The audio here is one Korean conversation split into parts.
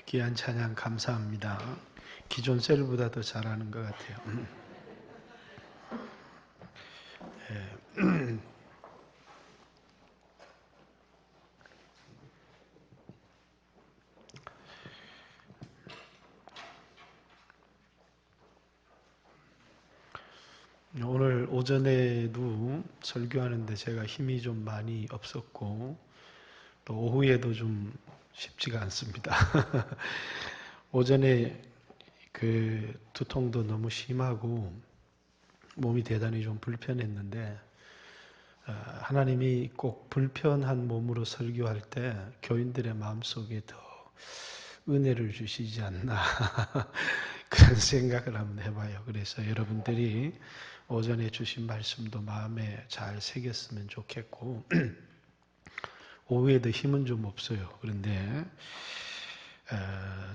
귀한 찬양 감사합니다. 기존 셀보다 더 잘하는 것 같아요. 오늘 오전에도 설교하는데 제가 힘이 좀 많이 없었고 또 오후에도 좀 쉽지가 않습니다. 오전에 그 두통도 너무 심하고 몸이 대단히 좀 불편했는데 하나님이 꼭 불편한 몸으로 설교할 때 교인들의 마음속에 더 은혜를 주시지 않나 그런 생각을 한번 해봐요. 그래서 여러분들이 오전에 주신 말씀도 마음에 잘 새겼으면 좋겠고 오후에도 힘은 좀 없어요. 그런데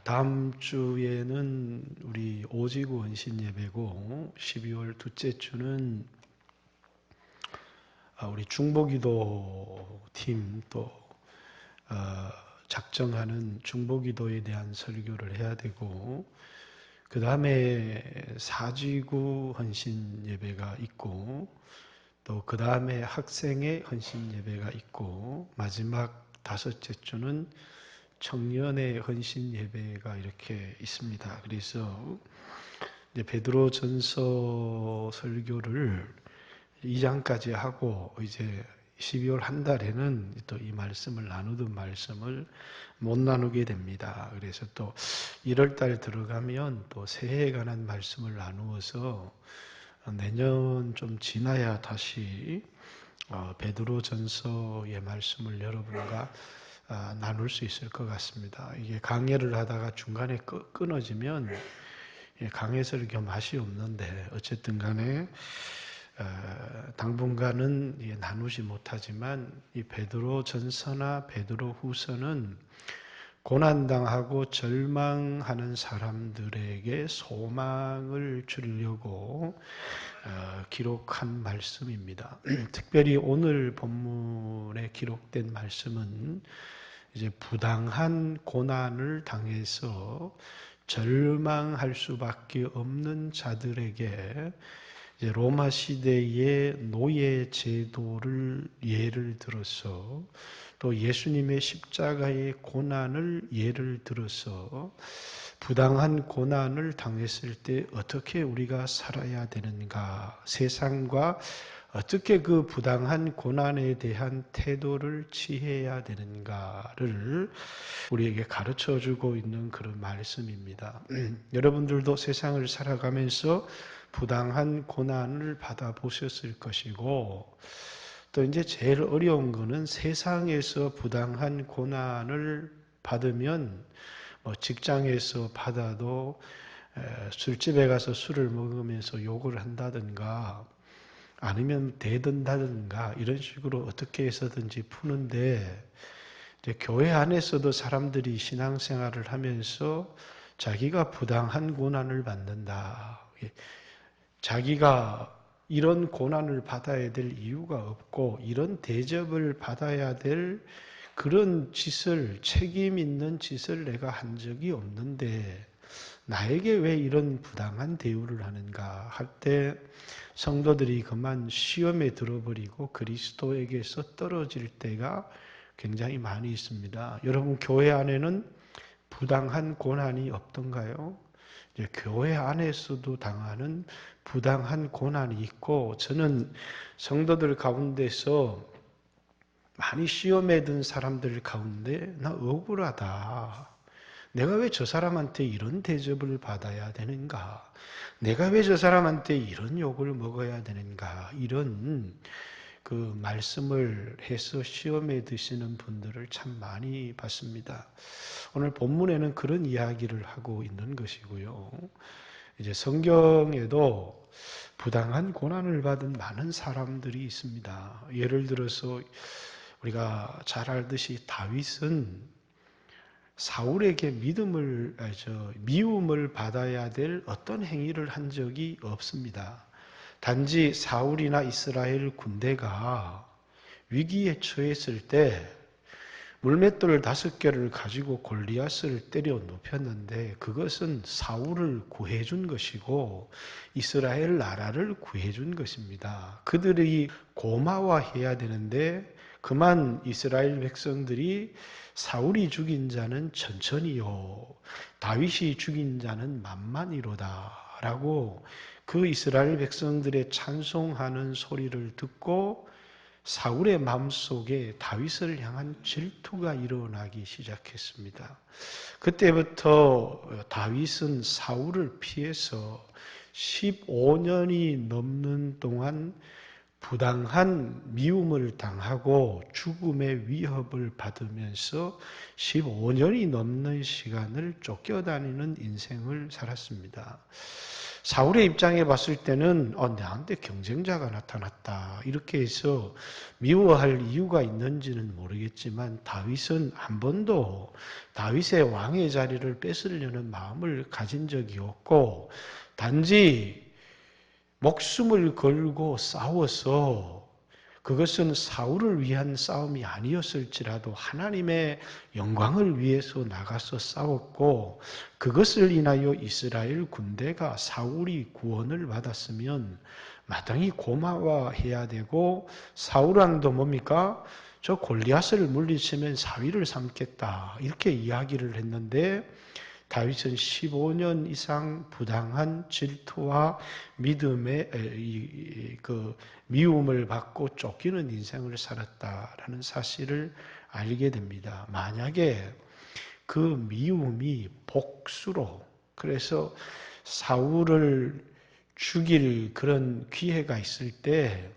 다음 주에는 우리 오지구 원신 예배고 12월 둘째 주는 우리 중보기도 팀 또 작정하는 중보기도에 대한 설교를 해야 되고 그 다음에 사지구 헌신 예배가 있고 또 그 다음에 학생의 헌신 예배가 있고 마지막 다섯째 주는 청년의 헌신 예배가 이렇게 있습니다. 그래서 이제 베드로전서 설교를 2장까지 하고 이제 12월 한 달에는 또 이 말씀을 나누던 말씀을 못 나누게 됩니다. 그래서 또 1월 달 들어가면 또 새해에 관한 말씀을 나누어서 내년 좀 지나야 다시 베드로전서의 말씀을 여러분과 나눌 수 있을 것 같습니다. 이게 강해를 하다가 중간에 끊어지면 강해 설교 맛이 없는데 어쨌든 간에 당분간은 나누지 못하지만 이 베드로전서나 베드로후서는 고난당하고 절망하는 사람들에게 소망을 주려고 기록한 말씀입니다. 특별히 오늘 본문에 기록된 말씀은 이제 부당한 고난을 당해서 절망할 수밖에 없는 자들에게 이제 로마 시대의 노예 제도를 예를 들어서 또 예수님의 십자가의 고난을 예를 들어서 부당한 고난을 당했을 때 어떻게 우리가 살아야 되는가, 세상과 어떻게 그 부당한 고난에 대한 태도를 취해야 되는가를 우리에게 가르쳐주고 있는 그런 말씀입니다. 여러분들도 세상을 살아가면서 부당한 고난을 받아보셨을 것이고 또 이제 제일 어려운 거는 세상에서 부당한 고난을 받으면 직장에서 받아도 술집에 가서 술을 먹으면서 욕을 한다든가 아니면 대든다든가 이런 식으로 어떻게 해서든지 푸는데 이제 교회 안에서도 사람들이 신앙생활을 하면서 자기가 부당한 고난을 받는다. 자기가 이런 고난을 받아야 될 이유가 없고 이런 대접을 받아야 될 그런 짓을 책임 있는 짓을 내가 한 적이 없는데 나에게 왜 이런 부당한 대우를 하는가 할 때 성도들이 그만 시험에 들어버리고 그리스도에게서 떨어질 때가 굉장히 많이 있습니다. 여러분 교회 안에는 부당한 고난이 없던가요? 이제 교회 안에서도 당하는 부당한 고난이 있고 저는 성도들 가운데서 많이 시험에 든 사람들 가운데 나 억울하다. 내가 왜 저 사람한테 이런 대접을 받아야 되는가? 내가 왜 저 사람한테 이런 욕을 먹어야 되는가? 이런 그 말씀을 해서 시험에 드시는 분들을 참 많이 봤습니다. 오늘 본문에는 그런 이야기를 하고 있는 것이고요. 이제 성경에도 부당한 고난을 받은 많은 사람들이 있습니다. 예를 들어서 우리가 잘 알듯이 다윗은 사울에게 미움을 받아야 될 어떤 행위를 한 적이 없습니다. 단지 사울이나 이스라엘 군대가 위기에 처했을 때 물맷돌 5개를 가지고 골리앗을 때려 눕혔는데 그것은 사울을 구해준 것이고 이스라엘 나라를 구해준 것입니다. 그들이 고마워해야 되는데 그만 이스라엘 백성들이 사울이 죽인 자는 천천히요 다윗이 죽인 자는 만만이로다 라고 그 이스라엘 백성들의 찬송하는 소리를 듣고 사울의 마음속에 다윗을 향한 질투가 일어나기 시작했습니다. 그때부터 다윗은 사울을 피해서 15년이 넘는 동안 부당한 미움을 당하고 죽음의 위협을 받으면서 15년이 넘는 시간을 쫓겨다니는 인생을 살았습니다. 사울의 입장에 봤을 때는 나한테 경쟁자가 나타났다 이렇게 해서 미워할 이유가 있는지는 모르겠지만 다윗은 한 번도 다윗의 왕의 자리를 뺏으려는 마음을 가진 적이 없고 단지 목숨을 걸고 싸워서 그것은 사울을 위한 싸움이 아니었을지라도 하나님의 영광을 위해서 나가서 싸웠고 그것을 인하여 이스라엘 군대가 사울이 구원을 받았으면 마땅히 고마워해야 되고 사울 왕도 뭡니까? 저 골리앗을 물리치면 사위를 삼겠다 이렇게 이야기를 했는데 다윗은 15년 이상 부당한 질투와 믿음의 미움을 받고 쫓기는 인생을 살았다라는 사실을 알게 됩니다. 만약에 그 미움이 복수로 그래서 사울을 죽일 그런 기회가 있을 때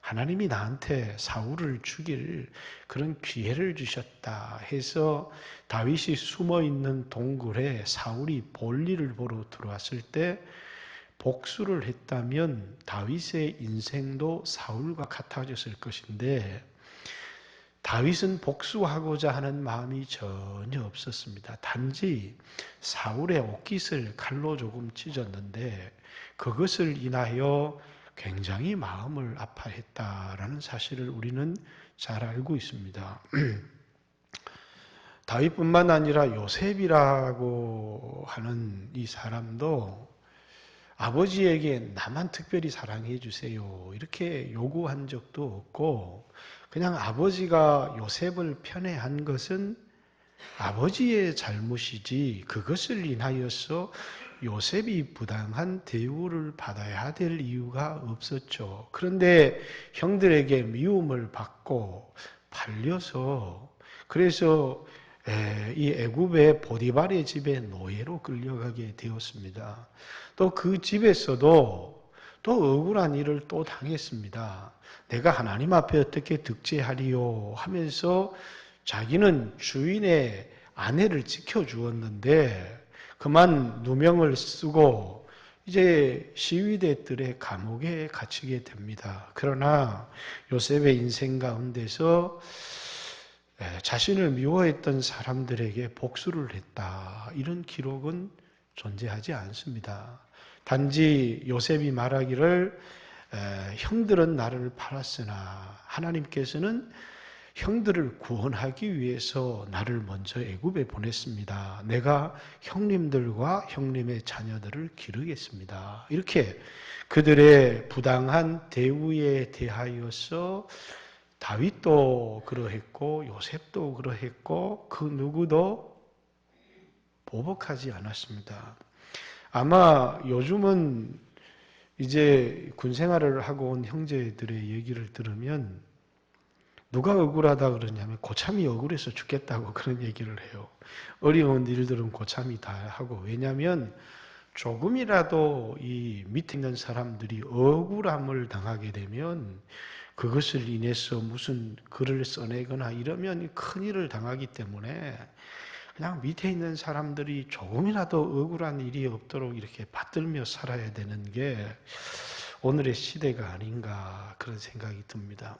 하나님이 나한테 사울을 죽일 그런 기회를 주셨다 해서 다윗이 숨어있는 동굴에 사울이 볼일을 보러 들어왔을 때 복수를 했다면 다윗의 인생도 사울과 같아졌을 것인데 다윗은 복수하고자 하는 마음이 전혀 없었습니다. 단지 사울의 옷깃을 칼로 조금 찢었는데 그것을 인하여 굉장히 마음을 아파했다라는 사실을 우리는 잘 알고 있습니다. 다윗뿐만 아니라 요셉이라고 하는 이 사람도 아버지에게 나만 특별히 사랑해 주세요 이렇게 요구한 적도 없고 그냥 아버지가 요셉을 편애한 것은 아버지의 잘못이지 그것을 인하여서 요셉이 부당한 대우를 받아야 될 이유가 없었죠. 그런데 형들에게 미움을 받고 팔려서 그래서 이 애굽의 보디발의 집에 노예로 끌려가게 되었습니다. 또 그 집에서도 또 억울한 일을 또 당했습니다. 내가 하나님 앞에 어떻게 득죄하리요 하면서 자기는 주인의 아내를 지켜주었는데 그만 누명을 쓰고 이제 시위대들의 감옥에 갇히게 됩니다. 그러나 요셉의 인생 가운데서 자신을 미워했던 사람들에게 복수를 했다. 이런 기록은 존재하지 않습니다. 단지 요셉이 말하기를 형들은 나를 팔았으나 하나님께서는 형들을 구원하기 위해서 나를 먼저 애굽에 보냈습니다. 내가 형님들과 형님의 자녀들을 기르겠습니다. 이렇게 그들의 부당한 대우에 대하여서 다윗도 그러했고 요셉도 그러했고 그 누구도 보복하지 않았습니다. 아마 요즘은 이제 군생활을 하고 온 형제들의 얘기를 들으면 누가 억울하다 그러냐면 고참이 억울해서 죽겠다고 그런 얘기를 해요. 어려운 일들은 고참이 다 하고 왜냐하면 조금이라도 이 밑에 있는 사람들이 억울함을 당하게 되면 그것을 인해서 무슨 글을 써내거나 이러면 큰일을 당하기 때문에 그냥 밑에 있는 사람들이 조금이라도 억울한 일이 없도록 이렇게 받들며 살아야 되는 게 오늘의 시대가 아닌가 그런 생각이 듭니다.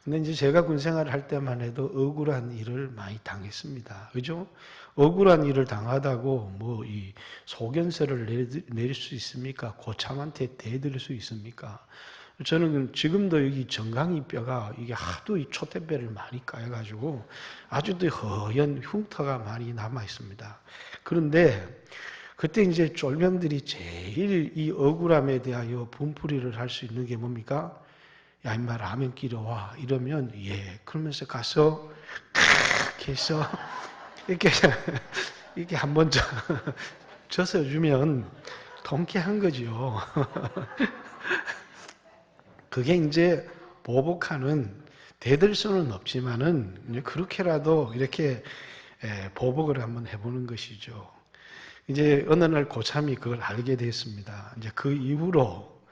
근데 이제 제가 군생활을 할 때만 해도 억울한 일을 많이 당했습니다. 그죠? 억울한 일을 당하다고 뭐 이 소견서를 내릴 수 있습니까? 고참한테 대드릴 수 있습니까? 저는 지금도 여기 정강이 뼈가 이게 하도 이 촛대뼈를 많이 까여가지고 아주도 허연 흉터가 많이 남아 있습니다. 그런데 그때 이제 쫄병들이 제일 이 억울함에 대하여 분풀이를 할 수 있는 게 뭡니까? 야, 임마 라면 끼러 와. 이러면 예. 그러면서 가서 칵 해서 이렇게 이렇게 한번 져서 주면 통쾌한 거죠. 그게 이제 보복하는 대들수는 없지만은 이제 그렇게라도 이렇게 보복을 한번 해보는 것이죠. 이제 어느 날 고참이 그걸 알게 됐습니다. 이제 그 이후로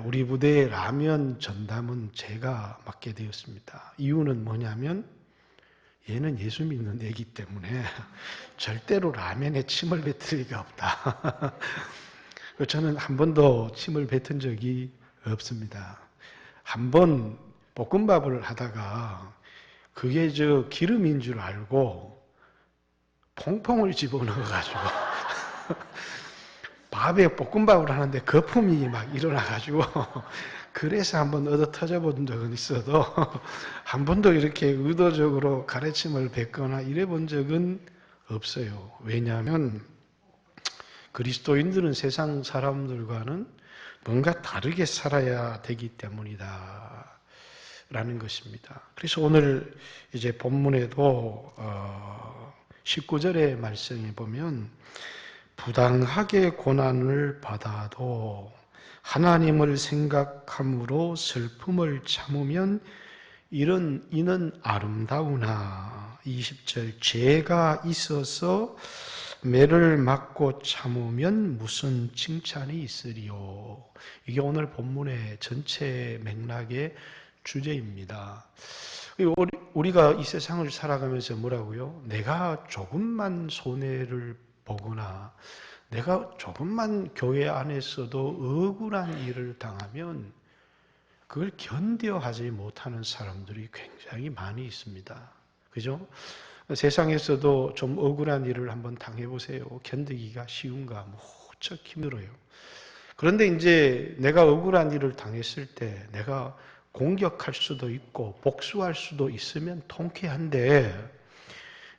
우리 부대의 라면 전담은 제가 맡게 되었습니다. 이유는 뭐냐면 얘는 예수 믿는 애기 때문에 절대로 라면에 침을 뱉을 리가 없다. 저는 한 번도 침을 뱉은 적이 없습니다. 한 번 볶음밥을 하다가 그게 기름인 줄 알고 퐁퐁을 집어넣어가지고 밥에 볶음밥을 하는데 거품이 막 일어나가지고 그래서 한번 얻어 터져 본 적은 있어도 한 번도 이렇게 의도적으로 가래침을 뱉거나 이래 본 적은 없어요. 왜냐하면 그리스도인들은 세상 사람들과는 뭔가 다르게 살아야 되기 때문이다. 라는 것입니다. 그래서 오늘 이제 본문에도 19절의 말씀에 보면 부당하게 고난을 받아도 하나님을 생각함으로 슬픔을 참으면 이는 아름다우나 20절 죄가 있어서 매를 맞고 참으면 무슨 칭찬이 있으리요. 이게 오늘 본문의 전체 맥락의 주제입니다. 우리가 이 세상을 살아가면서 뭐라고요? 내가 조금만 손해를 보거나 내가 조금만 교회 안에서도 억울한 일을 당하면 그걸 견뎌하지 못하는 사람들이 굉장히 많이 있습니다. 그죠? 세상에서도 좀 억울한 일을 한번 당해보세요. 견디기가 쉬운가? 무척 힘들어요. 그런데 이제 내가 억울한 일을 당했을 때 내가 공격할 수도 있고 복수할 수도 있으면 통쾌한데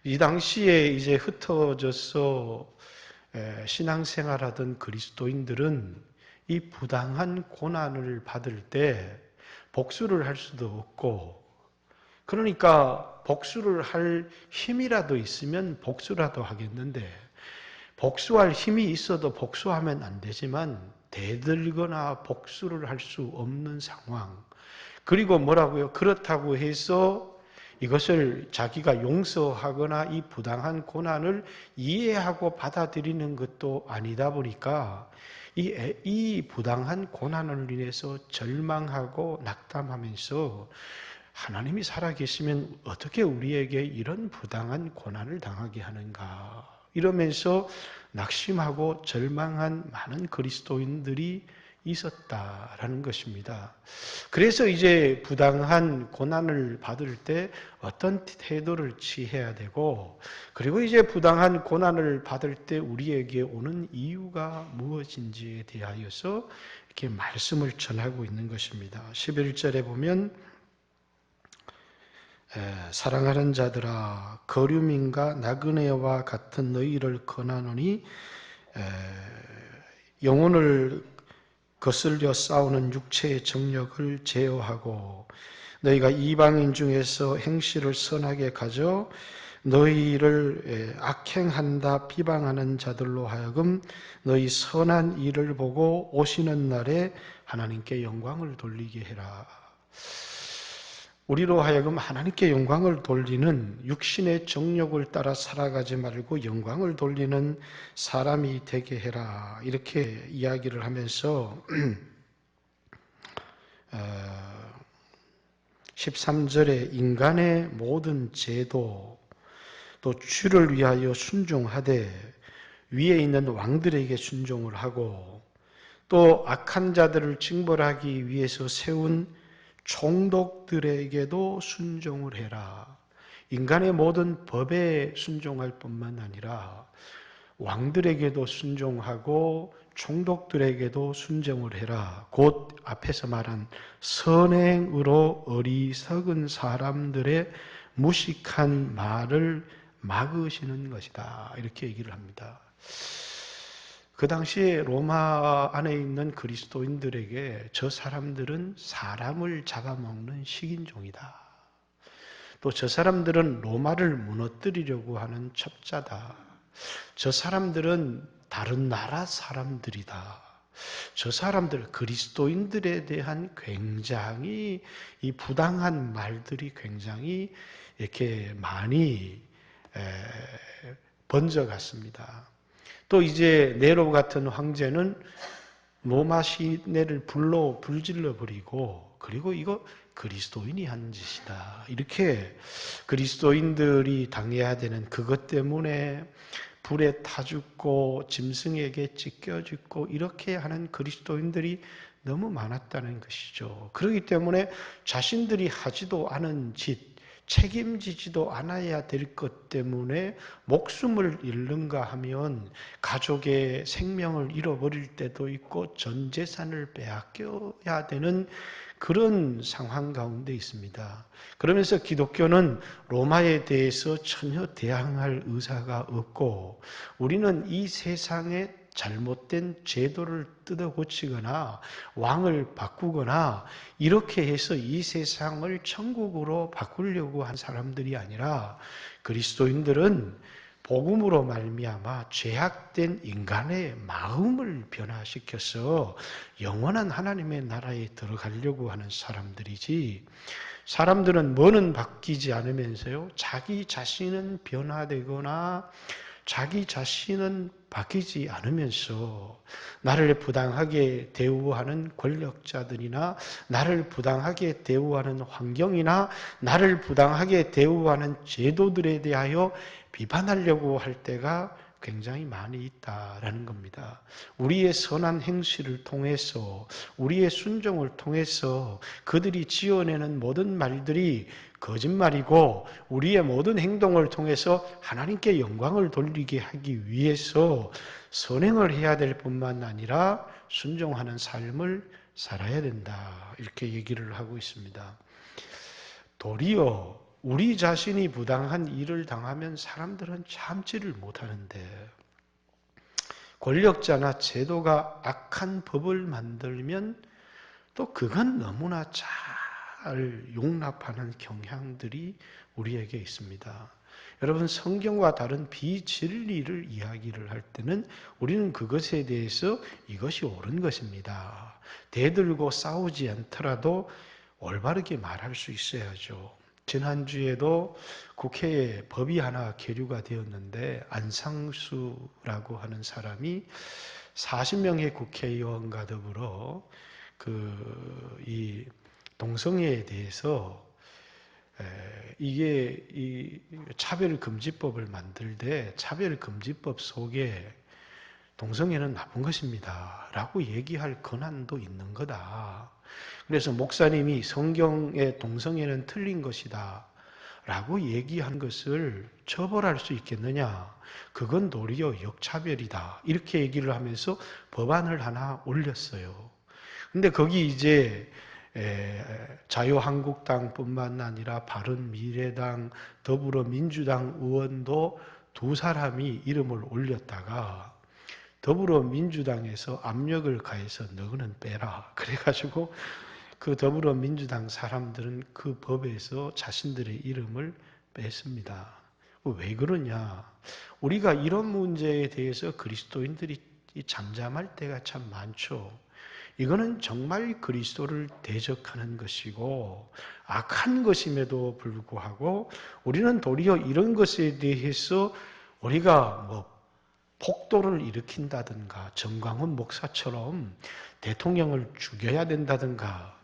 이 당시에 이제 흩어져서 신앙생활하던 그리스도인들은 이 부당한 고난을 받을 때 복수를 할 수도 없고 그러니까 복수를 할 힘이라도 있으면 복수라도 하겠는데 복수할 힘이 있어도 복수하면 안 되지만 대들거나 복수를 할 수 없는 상황. 그리고 뭐라고요? 그렇다고 해서 이것을 자기가 용서하거나 이 부당한 고난을 이해하고 받아들이는 것도 아니다 보니까 이 부당한 고난을 인해서 절망하고 낙담하면서 하나님이 살아계시면 어떻게 우리에게 이런 부당한 고난을 당하게 하는가 이러면서 낙심하고 절망한 많은 그리스도인들이 있었다라는 것입니다. 그래서 이제 부당한 고난을 받을 때 어떤 태도를 취해야 되고 그리고 이제 부당한 고난을 받을 때 우리에게 오는 이유가 무엇인지에 대하여서 이렇게 말씀을 전하고 있는 것입니다. 11절에 보면 사랑하는 자들아 거류민과 나그네와 같은 너희를 권하노니 영혼을 거슬려 싸우는 육체의 정력을 제어하고 너희가 이방인 중에서 행실을 선하게 가져 너희를 악행한다 비방하는 자들로 하여금 너희 선한 일을 보고 오시는 날에 하나님께 영광을 돌리게 해라. 우리로 하여금 하나님께 영광을 돌리는 육신의 정욕을 따라 살아가지 말고 영광을 돌리는 사람이 되게 해라. 이렇게 이야기를 하면서 13절에 인간의 모든 제도 또 주를 위하여 순종하되 위에 있는 왕들에게 순종을 하고 또 악한 자들을 징벌하기 위해서 세운 총독들에게도 순종을 해라. 인간의 모든 법에 순종할 뿐만 아니라 왕들에게도 순종하고 총독들에게도 순종을 해라. 곧 앞에서 말한 선행으로 어리석은 사람들의 무식한 말을 막으시는 것이다. 이렇게 얘기를 합니다. 그 당시에 로마 안에 있는 그리스도인들에게 저 사람들은 사람을 잡아먹는 식인종이다. 또 저 사람들은 로마를 무너뜨리려고 하는 첩자다. 저 사람들은 다른 나라 사람들이다. 저 사람들, 그리스도인들에 대한 굉장히 이 부당한 말들이 굉장히 이렇게 많이 번져갔습니다. 또 이제 네로 같은 황제는 로마 시내를 불질러 버리고, 그리고 이거 그리스도인이 한 짓이다. 이렇게 그리스도인들이 당해야 되는 그것 때문에 불에 타 죽고 짐승에게 찢겨 죽고 이렇게 하는 그리스도인들이 너무 많았다는 것이죠. 그렇기 때문에 자신들이 하지도 않은 짓, 책임지지도 않아야 될 것 때문에 목숨을 잃는가 하면 가족의 생명을 잃어버릴 때도 있고 전 재산을 빼앗겨야 되는 그런 상황 가운데 있습니다. 그러면서 기독교는 로마에 대해서 전혀 대항할 의사가 없고, 우리는 이 세상에 잘못된 제도를 뜯어 고치거나 왕을 바꾸거나 이렇게 해서 이 세상을 천국으로 바꾸려고 한 사람들이 아니라, 그리스도인들은 복음으로 말미암아 죄악된 인간의 마음을 변화시켜서 영원한 하나님의 나라에 들어가려고 하는 사람들이지, 사람들은 뭐는 바뀌지 않으면서요, 자기 자신은 변화되거나 자기 자신은 바뀌지 않으면서 나를 부당하게 대우하는 권력자들이나 나를 부당하게 대우하는 환경이나 나를 부당하게 대우하는 제도들에 대하여 비판하려고 할 때가 굉장히 많이 있다라는 겁니다. 우리의 선한 행실을 통해서, 우리의 순종을 통해서 그들이 지어내는 모든 말들이 거짓말이고, 우리의 모든 행동을 통해서 하나님께 영광을 돌리게 하기 위해서 선행을 해야 될 뿐만 아니라 순종하는 삶을 살아야 된다. 이렇게 얘기를 하고 있습니다. 도리어 우리 자신이 부당한 일을 당하면 사람들은 참지를 못하는데, 권력자나 제도가 악한 법을 만들면 또 그건 너무나 잘 용납하는 경향들이 우리에게 있습니다. 여러분, 성경과 다른 비진리를 이야기를 할 때는 우리는 그것에 대해서 이것이 옳은 것입니다, 대들고 싸우지 않더라도 올바르게 말할 수 있어야죠. 지난주에도 국회에 법이 하나 계류가 되었는데, 안상수라고 하는 사람이 40명의 국회의원과 더불어 이 동성애에 대해서 이게 이 차별금지법을 만들 때 차별금지법 속에 동성애는 나쁜 것입니다 라고 얘기할 권한도 있는 거다. 그래서 목사님이 성경의 동성애는 틀린 것이다 라고 얘기한 것을 처벌할 수 있겠느냐? 그건 도리어 역차별이다. 이렇게 얘기를 하면서 법안을 하나 올렸어요. 근데 거기 이제 자유한국당뿐만 아니라 바른미래당, 더불어민주당 의원도 두 사람이 이름을 올렸다가 더불어민주당에서 압력을 가해서 너는 빼라. 그래가지고 그 더불어민주당 사람들은 그 법에서 자신들의 이름을 뺐습니다. 왜 그러냐? 우리가 이런 문제에 대해서 그리스도인들이 잠잠할 때가 참 많죠. 이거는 정말 그리스도를 대적하는 것이고 악한 것임에도 불구하고 우리는 도리어 이런 것에 대해서 우리가 폭도를 일으킨다든가 정광훈 목사처럼 대통령을 죽여야 된다든가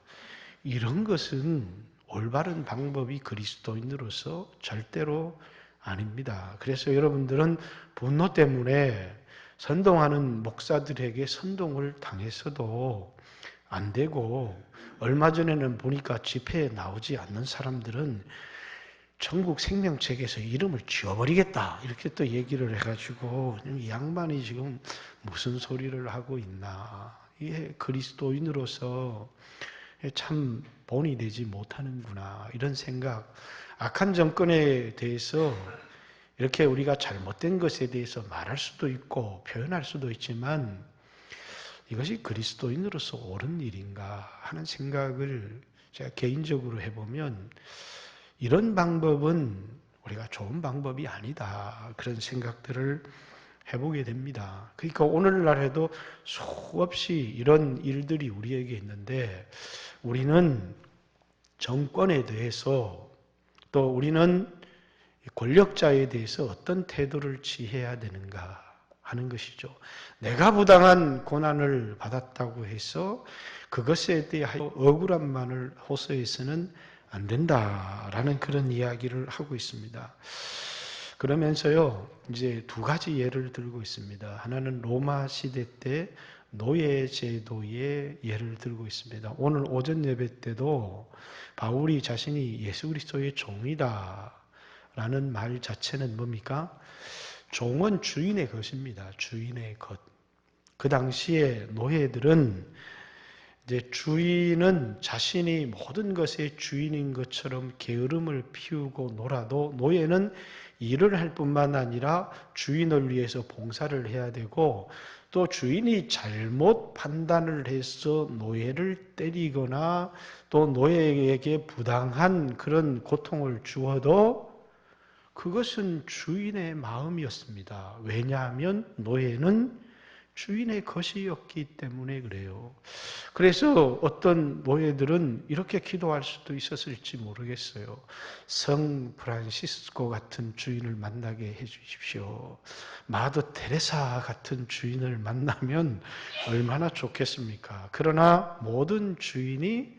이런 것은 올바른 방법이 그리스도인으로서 절대로 아닙니다. 그래서 여러분들은 분노 때문에 선동하는 목사들에게 선동을 당해서도 안 되고, 얼마 전에는 보니까 집회에 나오지 않는 사람들은 천국 생명책에서 이름을 지워버리겠다. 이렇게 또 얘기를 해가지고 이 양반이 지금 무슨 소리를 하고 있나. 이게 그리스도인으로서 참 본이 되지 못하는구나. 이런 생각. 악한 정권에 대해서 이렇게 우리가 잘못된 것에 대해서 말할 수도 있고 표현할 수도 있지만 이것이 그리스도인으로서 옳은 일인가 하는 생각을 제가 개인적으로 해보면 이런 방법은 우리가 좋은 방법이 아니다. 그런 생각들을 해보게 됩니다. 그러니까 오늘날에도 수없이 이런 일들이 우리에게 있는데 우리는 정권에 대해서 또 우리는 권력자에 대해서 어떤 태도를 취해야 되는가 하는 것이죠. 내가 부당한 고난을 받았다고 해서 그것에 대하여 억울함만을 호소해서는 안 된다라는 그런 이야기를 하고 있습니다. 그러면서요, 이제 두 가지 예를 들고 있습니다. 하나는 로마 시대 때 노예 제도의 예를 들고 있습니다. 오늘 오전 예배 때도 바울이 자신이 예수 그리스도의 종이다 라는 말 자체는 뭡니까? 종은 주인의 것입니다. 주인의 것. 그 당시에 노예들은 이제 주인은 자신이 모든 것의 주인인 것처럼 게으름을 피우고 놀아도 노예는 일을 할 뿐만 아니라 주인을 위해서 봉사를 해야 되고 또 주인이 잘못 판단을 해서 노예를 때리거나 또 노예에게 부당한 그런 고통을 주어도 그것은 주인의 마음이었습니다. 왜냐하면 노예는 주인의 것이었기 때문에 그래요. 그래서 어떤 노예들은 이렇게 기도할 수도 있었을지 모르겠어요. 성 프란시스코 같은 주인을 만나게 해주십시오. 마더 테레사 같은 주인을 만나면 얼마나 좋겠습니까? 그러나 모든 주인이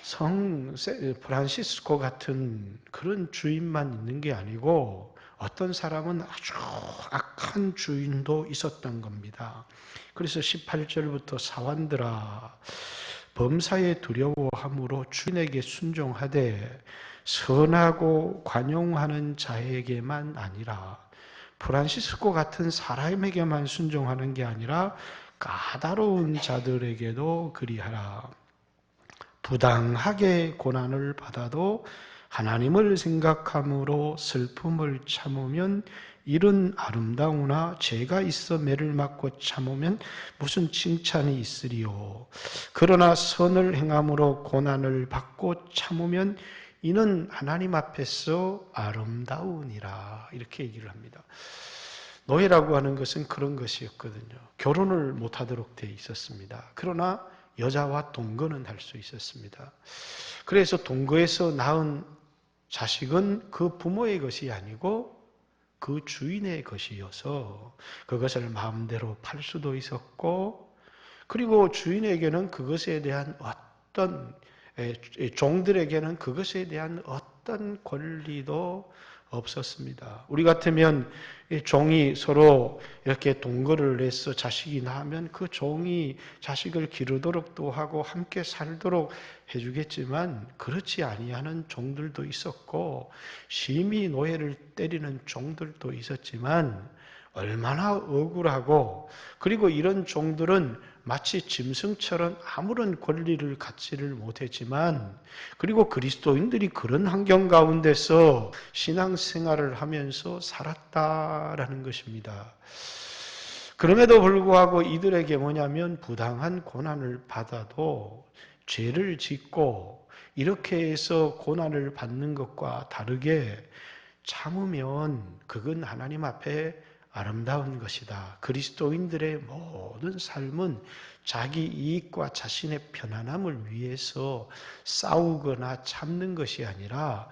성 프란시스코 같은 그런 주인만 있는 게 아니고 어떤 사람은 아주 악한 주인도 있었던 겁니다. 그래서 18절부터 사환들아 범사에 두려워함으로 주인에게 순종하되 선하고 관용하는 자에게만 아니라 프란시스코 같은 사람에게만 순종하는 게 아니라 까다로운 자들에게도 그리하라. 부당하게 고난을 받아도 하나님을 생각함으로 슬픔을 참으면 이른 아름다우나 죄가 있어 매를 맞고 참으면 무슨 칭찬이 있으리요. 그러나 선을 행함으로 고난을 받고 참으면 이는 하나님 앞에서 아름다우니라. 이렇게 얘기를 합니다. 노예라고 하는 것은 그런 것이었거든요. 결혼을 못하도록 돼 있었습니다. 그러나 여자와 동거는 할 수 있었습니다. 그래서 동거에서 낳은 자식은 그 부모의 것이 아니고 그 주인의 것이어서 그것을 마음대로 팔 수도 있었고 그리고 주인에게는 그것에 대한 어떤 종들에게는 그것에 대한 어떤 권리도 없었습니다. 우리 같으면 종이 서로 이렇게 동거를 해서 자식이 낳으면 그 종이 자식을 기르도록도 하고 함께 살도록 해주겠지만 그렇지 아니하는 종들도 있었고 심히 노예를 때리는 종들도 있었지만 얼마나 억울하고 그리고 이런 종들은 마치 짐승처럼 아무런 권리를 갖지를 못했지만 그리고 그리스도인들이 그런 환경 가운데서 신앙생활을 하면서 살았다라는 것입니다. 그럼에도 불구하고 이들에게 뭐냐면 부당한 고난을 받아도 죄를 짓고 이렇게 해서 고난을 받는 것과 다르게 참으면 그건 하나님 앞에 아름다운 것이다. 그리스도인들의 모든 삶은 자기 이익과 자신의 편안함을 위해서 싸우거나 참는 것이 아니라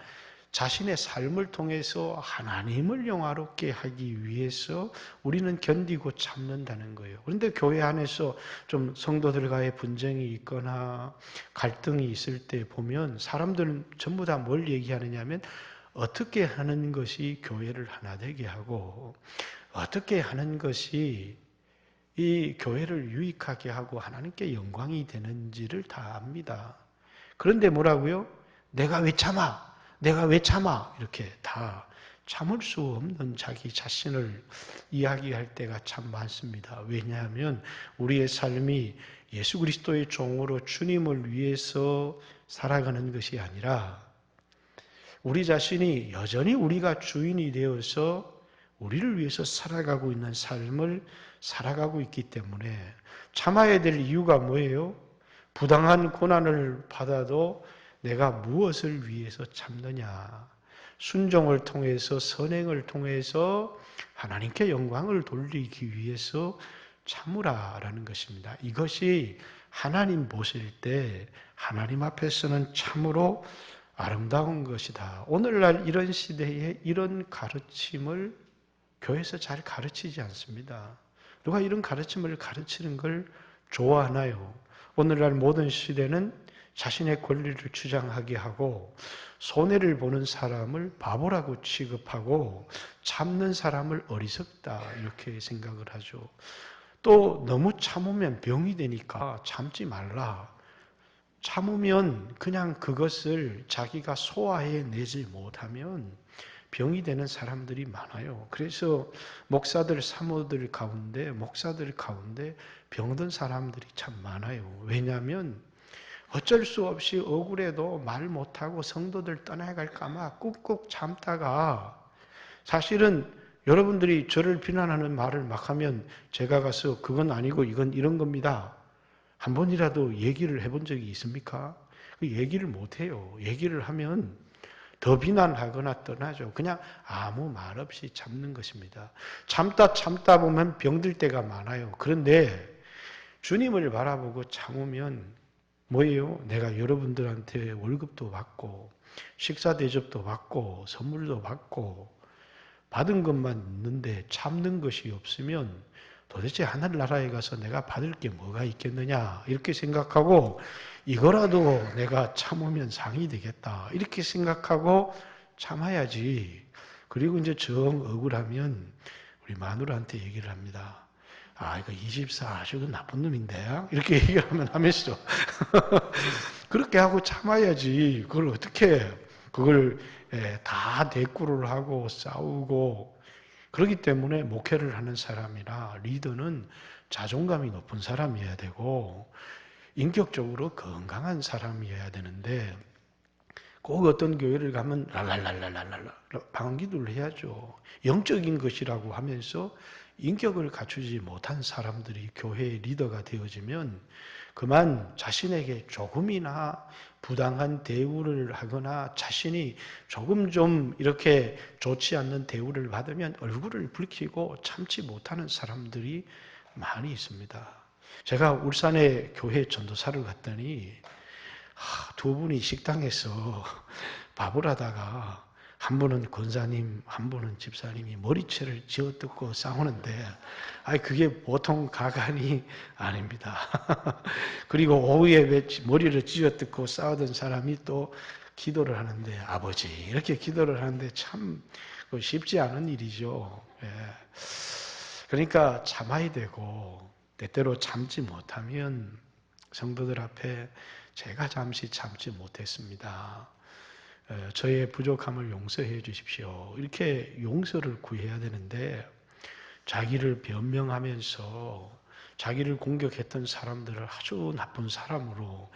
자신의 삶을 통해서 하나님을 영화롭게 하기 위해서 우리는 견디고 참는다는 거예요. 그런데 교회 안에서 좀 성도들과의 분쟁이 있거나 갈등이 있을 때 보면 사람들은 전부 다 뭘 얘기하느냐면 어떻게 하는 것이 교회를 하나 되게 하고 어떻게 하는 것이 이 교회를 유익하게 하고 하나님께 영광이 되는지를 다 압니다. 그런데 뭐라고요? 내가 왜 참아? 내가 왜 참아? 이렇게 다 참을 수 없는 자기 자신을 이야기할 때가 참 많습니다. 왜냐하면 우리의 삶이 예수 그리스도의 종으로 주님을 위해서 살아가는 것이 아니라 우리 자신이 여전히 우리가 주인이 되어서 우리를 위해서 살아가고 있는 삶을 살아가고 있기 때문에 참아야 될 이유가 뭐예요? 부당한 고난을 받아도 내가 무엇을 위해서 참느냐? 순종을 통해서 선행을 통해서 하나님께 영광을 돌리기 위해서 참으라라는 것입니다. 이것이 하나님 보실 때 하나님 앞에서는 참으로 아름다운 것이다. 오늘날 이런 시대에 이런 가르침을 교회에서 잘 가르치지 않습니다. 누가 이런 가르침을 가르치는 걸 좋아하나요? 오늘날 모든 시대는 자신의 권리를 주장하게 하고 손해를 보는 사람을 바보라고 취급하고 참는 사람을 어리석다 이렇게 생각을 하죠. 또 너무 참으면 병이 되니까 참지 말라. 참으면 그냥 그것을 자기가 소화해내지 못하면 병이 되는 사람들이 많아요. 그래서 목사들 가운데 병든 사람들이 참 많아요. 왜냐하면 어쩔 수 없이 억울해도 말 못하고 성도들 떠나갈까 봐 꾹꾹 참다가 사실은 여러분들이 저를 비난하는 말을 막 하면 제가 가서 그건 아니고 이건 이런 겁니다. 한 번이라도 얘기를 해본 적이 있습니까? 그 얘기를 못해요. 얘기를 하면 더 비난하거나 떠나죠. 그냥 아무 말 없이 참는 것입니다. 참다 보면 병들 때가 많아요. 그런데 주님을 바라보고 참으면 뭐예요? 내가 여러분들한테 월급도 받고 식사 대접도 받고 선물도 받고 받은 것만 있는데 참는 것이 없으면 도대체 하늘나라에 가서 내가 받을 게 뭐가 있겠느냐 이렇게 생각하고 이거라도 내가 참으면 상이 되겠다 이렇게 생각하고 참아야지. 그리고 이제 정 억울하면 우리 마누라한테 얘기를 합니다. 아 이거 24 저거 나쁜 놈인데 이렇게 얘기를 하면서 그렇게 하고 참아야지. 그걸 어떻게 그걸 다 대꾸를 하고 싸우고 그렇기 때문에 목회를 하는 사람이나 리더는 자존감이 높은 사람이어야 되고 인격적으로 건강한 사람이어야 되는데 꼭 어떤 교회를 가면 랄랄랄랄랄랄 방언기도를 해야죠. 영적인 것이라고 하면서 인격을 갖추지 못한 사람들이 교회의 리더가 되어지면 그만 자신에게 조금이나 부당한 대우를 하거나 자신이 조금 좀 이렇게 좋지 않는 대우를 받으면 얼굴을 붉히고 참지 못하는 사람들이 많이 있습니다. 제가 울산에 교회 전도사를 갔더니 두 분이 식당에서 밥을 하다가 한 분은 권사님, 한 분은 집사님이 머리채를 쥐어뜯고 싸우는데, 그게 보통 가관이 아닙니다. 그리고 오후에 머리를 쥐어뜯고 싸우던 사람이 또 기도를 하는데, 아버지, 이렇게 기도를 하는데 참 쉽지 않은 일이죠. 예. 그러니까 참아야 되고, 때때로 참지 못하면 성도들 앞에 제가 잠시 참지 못했습니다. 저의 부족함을 용서해 주십시오. 이렇게 용서를 구해야 되는데 자기를 변명하면서 자기를 공격했던 사람들을 아주 나쁜 사람으로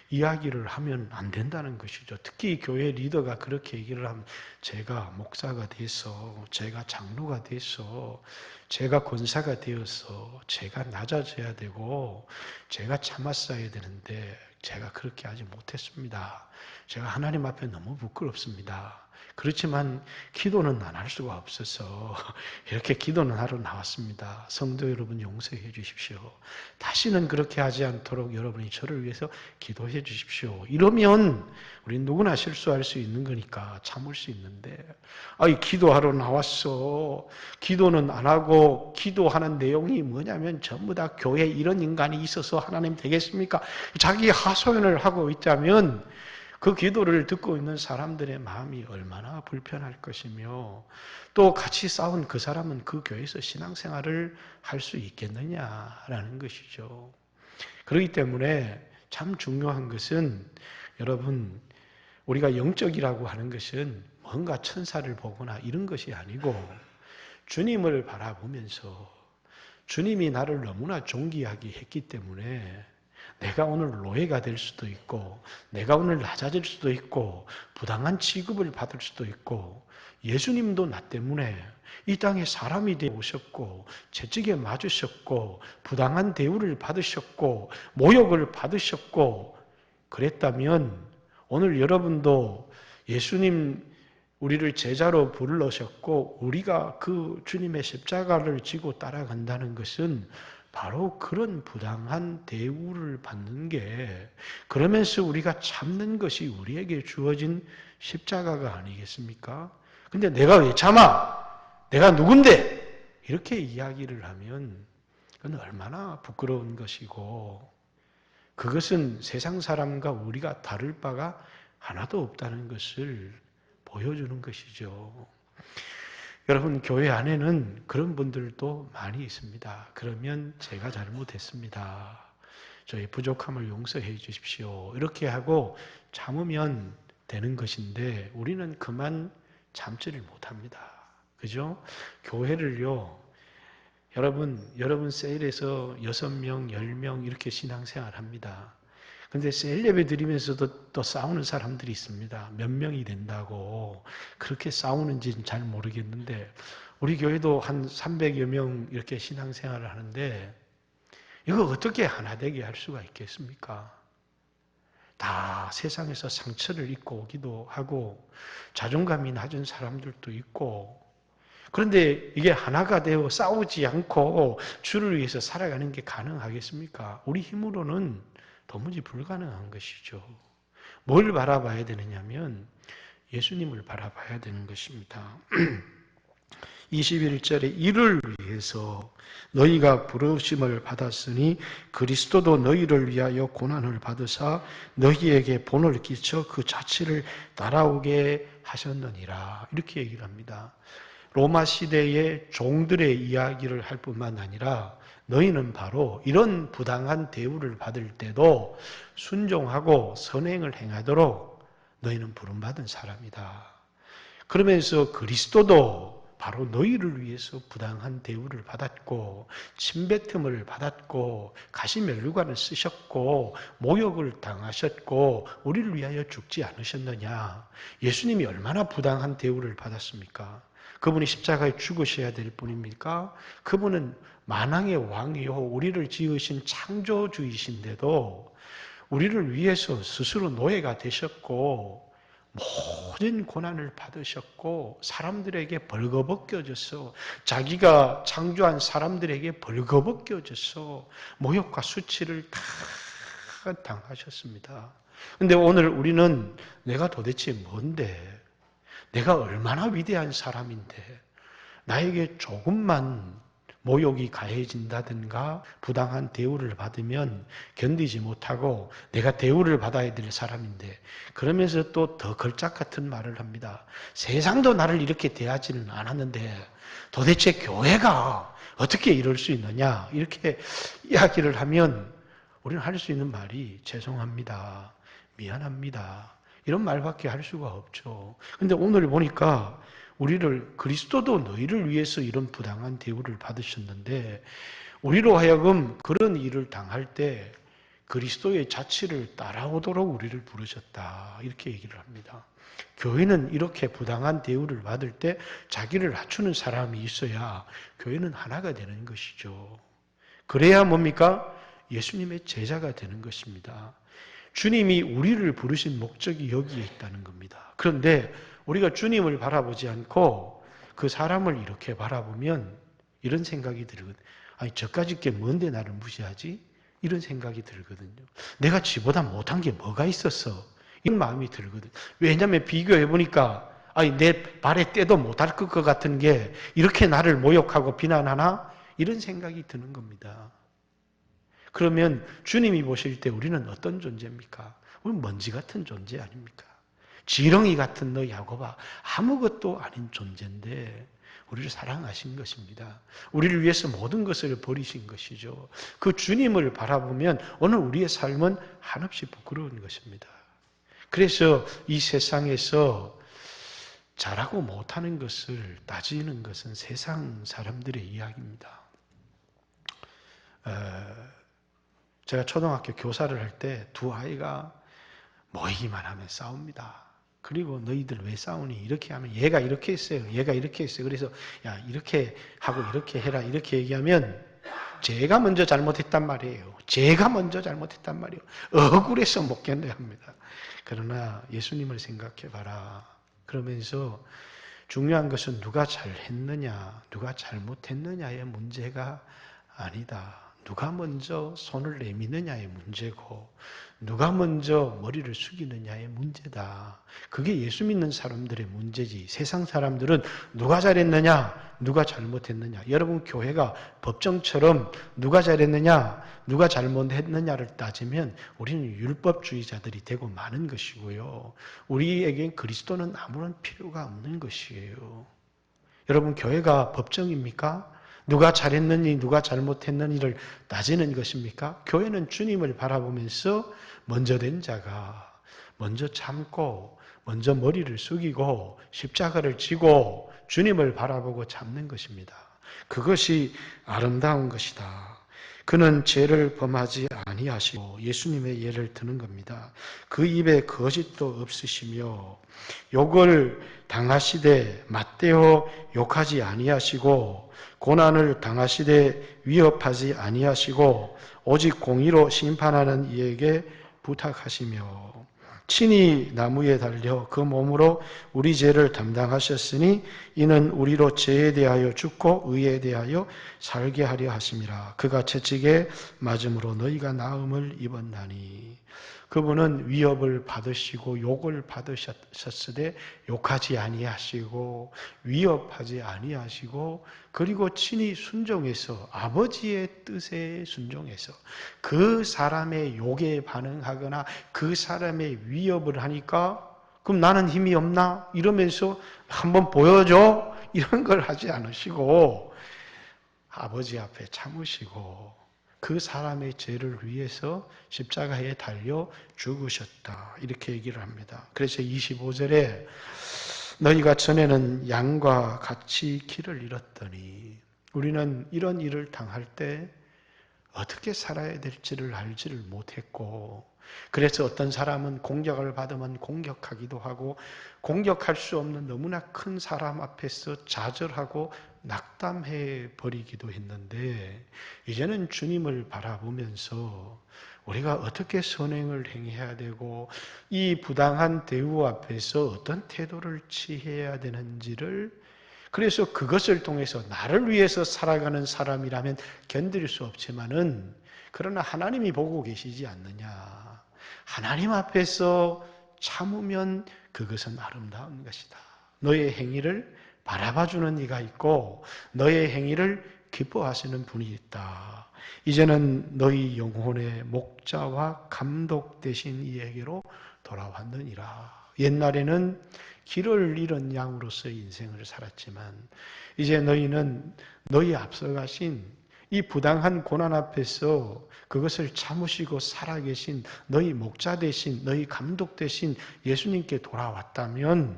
이야기를 하면 안 된다는 것이죠. 특히 교회 리더가 그렇게 얘기를 하면 제가 목사가 돼서 제가 장로가 돼서 제가 권사가 되어서 제가 낮아져야 되고 제가 참았어야 되는데 제가 그렇게 하지 못했습니다. 제가 하나님 앞에 너무 부끄럽습니다. 그렇지만 기도는 안 할 수가 없어서 이렇게 기도는 하러 나왔습니다. 성도 여러분 용서해 주십시오. 다시는 그렇게 하지 않도록 여러분이 저를 위해서 기도해 주십시오. 이러면 우리 누구나 실수할 수 있는 거니까 참을 수 있는데 기도하러 나왔어. 기도는 안 하고 기도하는 내용이 뭐냐면 전부 다 교회에 이런 인간이 있어서 하나님 되겠습니까? 자기 하소연을 하고 있자면 그 기도를 듣고 있는 사람들의 마음이 얼마나 불편할 것이며 또 같이 싸운 그 사람은 그 교회에서 신앙생활을 할 수 있겠느냐라는 것이죠. 그렇기 때문에 참 중요한 것은 여러분 우리가 영적이라고 하는 것은 뭔가 천사를 보거나 이런 것이 아니고 주님을 바라보면서 주님이 나를 너무나 존귀하게 했기 때문에 내가 오늘 노예가 될 수도 있고 내가 오늘 낮아질 수도 있고 부당한 취급을 받을 수도 있고 예수님도 나 때문에 이 땅에 사람이 되어 오셨고 채찍에 맞으셨고 부당한 대우를 받으셨고 모욕을 받으셨고 그랬다면 오늘 여러분도 예수님 우리를 제자로 부르셨고 우리가 그 주님의 십자가를 지고 따라간다는 것은 바로 그런 부당한 대우를 받는 게 그러면서 우리가 참는 것이 우리에게 주어진 십자가가 아니겠습니까? 근데 내가 왜 참아? 내가 누군데? 이렇게 이야기를 하면 그건 얼마나 부끄러운 것이고 그것은 세상 사람과 우리가 다를 바가 하나도 없다는 것을 보여주는 것이죠. 여러분, 교회 안에는 그런 분들도 많이 있습니다. 그러면 제가 잘못했습니다. 저의 부족함을 용서해 주십시오. 이렇게 하고 참으면 되는 것인데 우리는 그만 참지를 못합니다. 그죠? 교회를요, 여러분 셀에서 6명, 10명 이렇게 신앙생활 합니다. 근데 셀 예배 드리면서도 또 싸우는 사람들이 있습니다. 몇 명이 된다고. 그렇게 싸우는지는 잘 모르겠는데, 우리 교회도 한 300여 명 이렇게 신앙생활을 하는데, 이거 어떻게 하나 되게 할 수가 있겠습니까? 다 세상에서 상처를 입고 오기도 하고, 자존감이 낮은 사람들도 있고, 그런데 이게 하나가 되어 싸우지 않고 주를 위해서 살아가는 게 가능하겠습니까? 우리 힘으로는 도무지 불가능한 것이죠. 뭘 바라봐야 되느냐면 예수님을 바라봐야 되는 것입니다. 21절에 이를 위해서 너희가 부르심을 받았으니 그리스도도 너희를 위하여 고난을 받으사 너희에게 본을 끼쳐 그 자취를 따라오게 하셨느니라. 이렇게 얘기를 합니다. 로마 시대의 종들의 이야기를 할 뿐만 아니라 너희는 바로 이런 부당한 대우를 받을 때도 순종하고 선행을 행하도록 너희는 부름받은 사람이다. 그러면서 그리스도도 바로 너희를 위해서 부당한 대우를 받았고 침뱉음을 받았고 가시면류관을 쓰셨고 모욕을 당하셨고 우리를 위하여 죽지 않으셨느냐. 예수님이 얼마나 부당한 대우를 받았습니까? 그분이 십자가에 죽으셔야 될 분입니까? 그분은 만왕의 왕이요 우리를 지으신 창조주이신데도 우리를 위해서 스스로 노예가 되셨고 모든 고난을 받으셨고 사람들에게 벌거벗겨져서 자기가 창조한 사람들에게 벌거벗겨져서 모욕과 수치를 다 당하셨습니다. 그런데 오늘 우리는 내가 도대체 뭔데? 내가 얼마나 위대한 사람인데 나에게 조금만 모욕이 가해진다든가 부당한 대우를 받으면 견디지 못하고 내가 대우를 받아야 될 사람인데 그러면서 또 더 걸작 같은 말을 합니다. 세상도 나를 이렇게 대하지는 않았는데 도대체 교회가 어떻게 이럴 수 있느냐 이렇게 이야기를 하면 우리는 할 수 있는 말이 죄송합니다. 미안합니다. 이런 말밖에 할 수가 없죠. 근데 오늘 보니까 우리를 그리스도도 너희를 위해서 이런 부당한 대우를 받으셨는데 우리로 하여금 그런 일을 당할 때 그리스도의 자취를 따라오도록 우리를 부르셨다. 이렇게 얘기를 합니다. 교회는 이렇게 부당한 대우를 받을 때 자기를 낮추는 사람이 있어야 교회는 하나가 되는 것이죠. 그래야 뭡니까? 예수님의 제자가 되는 것입니다. 주님이 우리를 부르신 목적이 여기에 있다는 겁니다. 그런데 우리가 주님을 바라보지 않고 그 사람을 이렇게 바라보면 이런 생각이 들거든요. 아니 저까짓 게 뭔데 나를 무시하지? 이런 생각이 들거든요. 내가 지보다 못한 게 뭐가 있었어? 이런 마음이 들거든요. 왜냐하면 비교해보니까 아니 내 발에 때도 못할 것 같은 게 이렇게 나를 모욕하고 비난하나? 이런 생각이 드는 겁니다. 그러면 주님이 보실 때 우리는 어떤 존재입니까? 우리는 먼지 같은 존재 아닙니까? 지렁이 같은 너 야곱아 아무것도 아닌 존재인데 우리를 사랑하신 것입니다. 우리를 위해서 모든 것을 버리신 것이죠. 그 주님을 바라보면 오늘 우리의 삶은 한없이 부끄러운 것입니다. 그래서 이 세상에서 잘하고 못하는 것을 따지는 것은 세상 사람들의 이야기입니다. 제가 초등학교 교사를 할 때 두 아이가 모이기만 하면 싸웁니다. 그리고 너희들 왜 싸우니? 이렇게 하면 얘가 이렇게 했어요. 얘가 이렇게 했어요. 그래서 야 이렇게 하고 이렇게 해라. 이렇게 얘기하면 제가 먼저 잘못했단 말이에요. 제가 먼저 잘못했단 말이에요. 억울해서 못 견뎌합니다. 그러나 예수님을 생각해 봐라. 그러면서 중요한 것은 누가 잘했느냐, 누가 잘못했느냐의 문제가 아니다. 누가 먼저 손을 내미느냐의 문제고 누가 먼저 머리를 숙이느냐의 문제다. 그게 예수 믿는 사람들의 문제지. 세상 사람들은 누가 잘했느냐, 누가 잘못했느냐. 여러분 교회가 법정처럼 누가 잘했느냐, 누가 잘못했느냐를 따지면 우리는 율법주의자들이 되고 마는 것이고요. 우리에겐 그리스도는 아무런 필요가 없는 것이에요. 여러분 교회가 법정입니까? 누가 잘했느니 누가 잘못했느니를 따지는 것입니까? 교회는 주님을 바라보면서 먼저 된 자가 먼저 참고 먼저 머리를 숙이고 십자가를 지고 주님을 바라보고 참는 것입니다. 그것이 아름다운 것이다. 그는 죄를 범하지 아니하시고 예수님의 예를 드는 겁니다. 그 입에 거짓도 없으시며 욕을 당하시되 맞대어 욕하지 아니하시고 고난을 당하시되 위협하지 아니하시고 오직 공의로 심판하는 이에게 부탁하시며 친히 나무에 달려 그 몸으로 우리 죄를 담당하셨으니 이는 우리로 죄에 대하여 죽고 의에 대하여 살게 하려 하심이라. 그가 채찍에 맞음으로 너희가 나음을 입었나니. 그분은 위협을 받으시고 욕을 받으셨으되 욕하지 아니하시고 위협하지 아니하시고 그리고 친히 순종해서 아버지의 뜻에 순종해서 그 사람의 욕에 반응하거나 그 사람의 위협을 하니까 그럼 나는 힘이 없나? 이러면서 한번 보여줘? 이런 걸 하지 않으시고 아버지 앞에 참으시고 그 사람의 죄를 위해서 십자가에 달려 죽으셨다. 이렇게 얘기를 합니다. 그래서 25절에 너희가 전에는 양과 같이 길을 잃었더니 우리는 이런 일을 당할 때 어떻게 살아야 될지를 알지를 못했고 그래서 어떤 사람은 공격을 받으면 공격하기도 하고 공격할 수 없는 너무나 큰 사람 앞에서 좌절하고 낙담해 버리기도 했는데 이제는 주님을 바라보면서 우리가 어떻게 선행을 행해야 되고 이 부당한 대우 앞에서 어떤 태도를 취해야 되는지를 그래서 그것을 통해서 나를 위해서 살아가는 사람이라면 견딜 수 없지만은 그러나 하나님이 보고 계시지 않느냐. 하나님 앞에서 참으면 그것은 아름다운 것이다. 너의 행위를 바라봐주는 이가 있고 너의 행위를 기뻐하시는 분이 있다. 이제는 너희 영혼의 목자와 감독 되신 이에게로 돌아왔느니라. 옛날에는 길을 잃은 양으로서의 인생을 살았지만 이제 너희는 너희 앞서가신 이 부당한 고난 앞에서 그것을 참으시고 살아계신 너희 목자 되신 너희 감독 되신 예수님께 돌아왔다면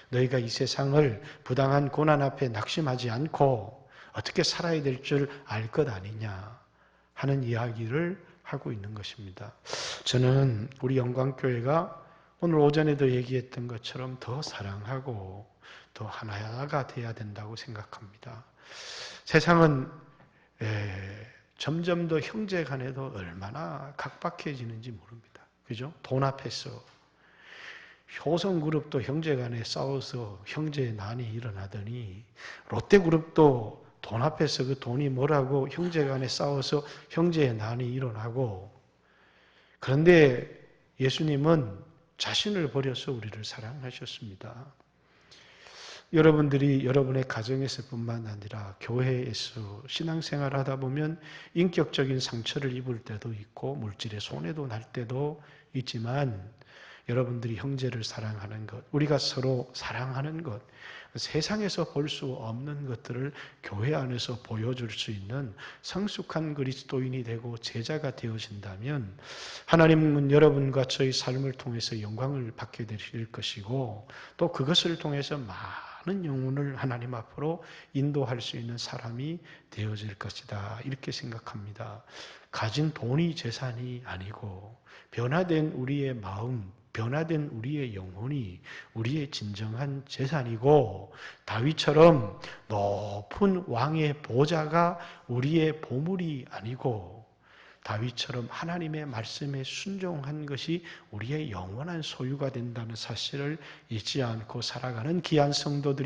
너희가 이 세상을 부당한 고난 앞에 낙심하지 않고 어떻게 살아야 될 줄 알 것 아니냐 하는 이야기를 하고 있는 것입니다. 저는 우리 영광교회가 오늘 오전에도 얘기했던 것처럼 더 사랑하고 더 하나가 돼야 된다고 생각합니다. 세상은 점점 더 형제 간에도 얼마나 각박해지는지 모릅니다. 그죠? 돈 앞에서 효성그룹도 형제 간에 싸워서 형제의 난이 일어나더니 롯데그룹도 돈 앞에서 그 돈이 뭐라고 형제 간에 싸워서 형제의 난이 일어나고 그런데 예수님은 자신을 버려서 우리를 사랑하셨습니다. 여러분들이 여러분의 가정에서뿐만 아니라 교회에서 신앙생활을 하다 보면 인격적인 상처를 입을 때도 있고 물질의 손해도 날 때도 있지만 여러분들이 형제를 사랑하는 것, 우리가 서로 사랑하는 것, 세상에서 볼 수 없는 것들을 교회 안에서 보여줄 수 있는 성숙한 그리스도인이 되고 제자가 되어진다면 하나님은 여러분과 저희 삶을 통해서 영광을 받게 되실 것이고 또 그것을 통해서 많은 영혼을 하나님 앞으로 인도할 수 있는 사람이 되어질 것이다. 이렇게 생각합니다. 가진 돈이 재산이 아니고 변화된 우리의 마음, 변화된 우리의 영혼이 우리의 진정한 재산이고 다윗처럼 높은 왕의 보좌가 우리의 보물이 아니고 다윗처럼 하나님의 말씀에 순종한 것이 우리의 영원한 소유가 된다는 사실을 잊지 않고 살아가는 귀한 성도들이